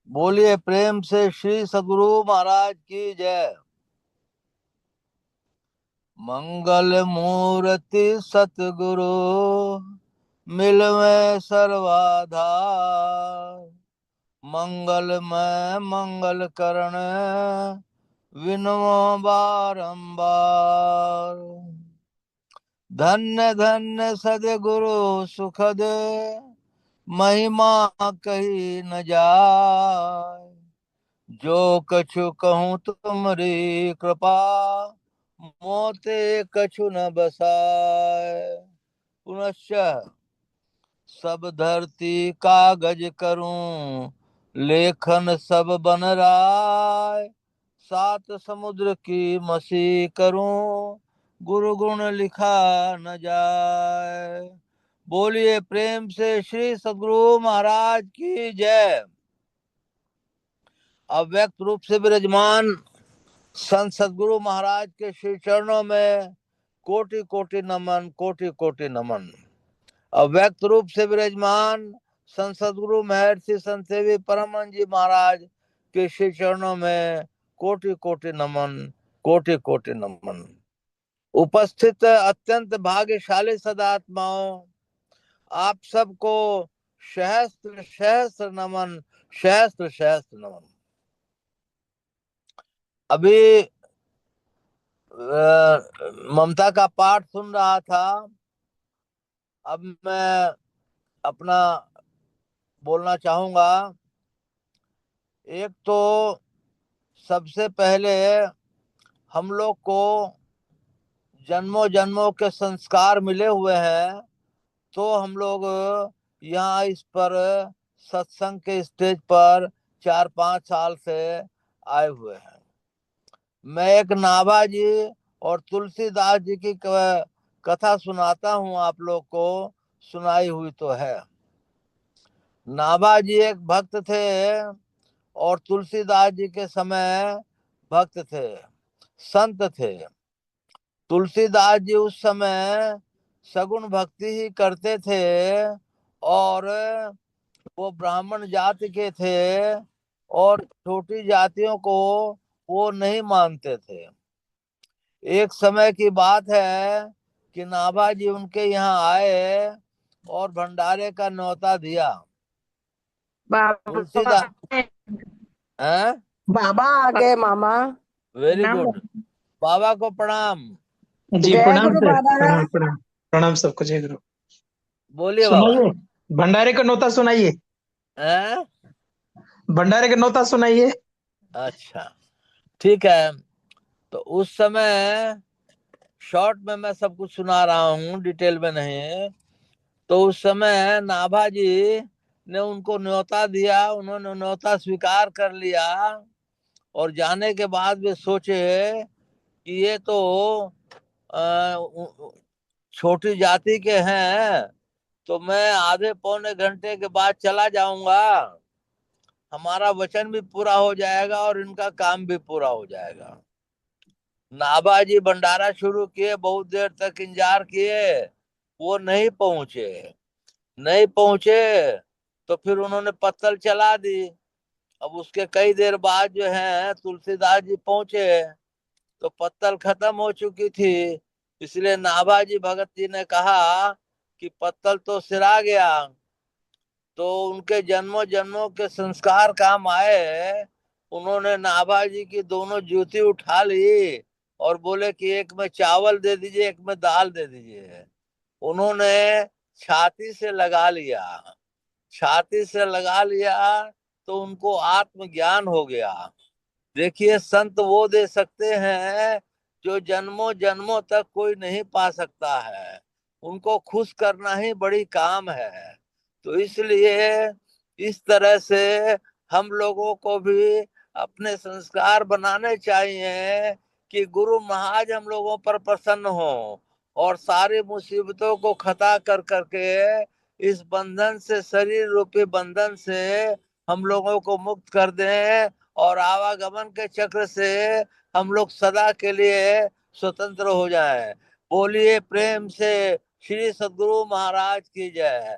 बोलिए प्रेम से श्री सद्गुरु महाराज की जय। मंगल मूर्ति सतगुरु मिलवे सर्वाधार। मंगलमय मंगल करण विनमो बारंबार। धन्य धन्य सद्गुरु सुखद महिमा कही न जाय। जो कछु कहूँ तुमरी कृपा मोते कछु न बसाए। पुनश्च सब धरती कागज करूं लेखन सब बन राय। सात समुद्र की मसी करूं गुरु गुण लिखा न जाए। बोलिए प्रेम से श्री सद्गुरु महाराज की जय। अव्यक्त रूप से विराजमान संत सद्गुरु महाराज के श्री चरणों में कोटि कोटि नमन, कोटि कोटि नमन। अव्यक्त रूप से विराजमान संत सद्गुरु महर्षि संत सेवी परमहंस जी महाराज के श्री चरणों में कोटि कोटि नमन, कोटि कोटि नमन। उपस्थित अत्यंत भाग्यशाली सदात्माओं, आप सबको सहस्त्र सहस्त्र नमन, सहस्त्र सहस्त्र नमन। अभी ममता का पाठ सुन रहा था। अब मैं अपना बोलना चाहूंगा। एक तो सबसे पहले हम लोग को जन्मों जन्मों के संस्कार मिले हुए हैं, तो हम लोग यहाँ इस पर सत्संग के स्टेज पर 4-5 साल से आए हुए हैं। मैं एक नाभाजी और तुलसीदास जी की कथा सुनाता हूँ, आप लोग को सुनाई हुई तो है। नाभाजी एक भक्त थे और तुलसीदास जी के समय भक्त थे, संत थे। तुलसीदास जी उस समय सगुण भक्ति ही करते थे और वो ब्राह्मण जाति के थे और छोटी जातियों को वो नहीं मानते थे। एक समय की बात है कि नाभाजी उनके यहाँ आए और भंडारे का न्योता दिया। बाबा तुलसीदास हैं? बाबा आ गए मामा। वेरी प्रणाम गुड। बाबा को प्रणाम। जी जय प्रणाम गुरु सर, बाबा। प्रणाम प्रणाम। प्रणाम सबको, जय गुरु। बोलिए बाबा। सुनाइए, भंडारे का नोता सुनाइए। हैं? भंडारे का नोता सुनाइए। अच्छा, ठीक है। तो उस समय शॉर्ट में मैं सब कुछ सुना रहा हूँ, डिटेल में नहीं। तो उस समय नाभाजी ने उनको न्योता दिया, उन्होंने न्योता स्वीकार कर लिया। और जाने के बाद वे सोचे कि ये तो छोटी जाति के हैं, तो मैं आधे पौने घंटे के बाद चला जाऊंगा, हमारा वचन भी पूरा हो जाएगा और इनका काम भी पूरा हो जाएगा। नाभाजी भंडारा शुरू किए, बहुत देर तक इंतजार किए, वो नहीं पहुंचे। नहीं पहुंचे तो फिर उन्होंने पत्तल चला दी। अब उसके कई देर बाद जो है तुलसीदास जी पहुंचे तो पत्तल खत्म हो चुकी थी। इसलिए नाभाजी भगत जी ने कहा कि पत्तल तो सिरा गया, तो उनके जन्मों जन्मों के संस्कार काम आए। उन्होंने नाभाजी की दोनों जूती उठा ली और बोले कि एक में चावल दे दीजिए, एक में दाल दे दीजिए। उन्होंने छाती से लगा लिया। छाती से लगा लिया तो उनको आत्मज्ञान हो गया। देखिए, संत वो दे सकते हैं जो जन्मों जन्मों तक कोई नहीं पा सकता है। उनको खुश करना ही बड़ी काम है। तो इसलिए इस तरह से हम लोगों को भी अपने संस्कार बनाने चाहिए कि गुरु महाराज हम लोगों पर प्रसन्न हो और सारी मुसीबतों को खता कर करके इस बंधन से, शरीर रूपी बंधन से हम लोगों को मुक्त कर दें और आवागमन के चक्र से हम लोग सदा के लिए स्वतंत्र हो जाएं। बोलिए प्रेम से श्री सद्गुरु महाराज की जय।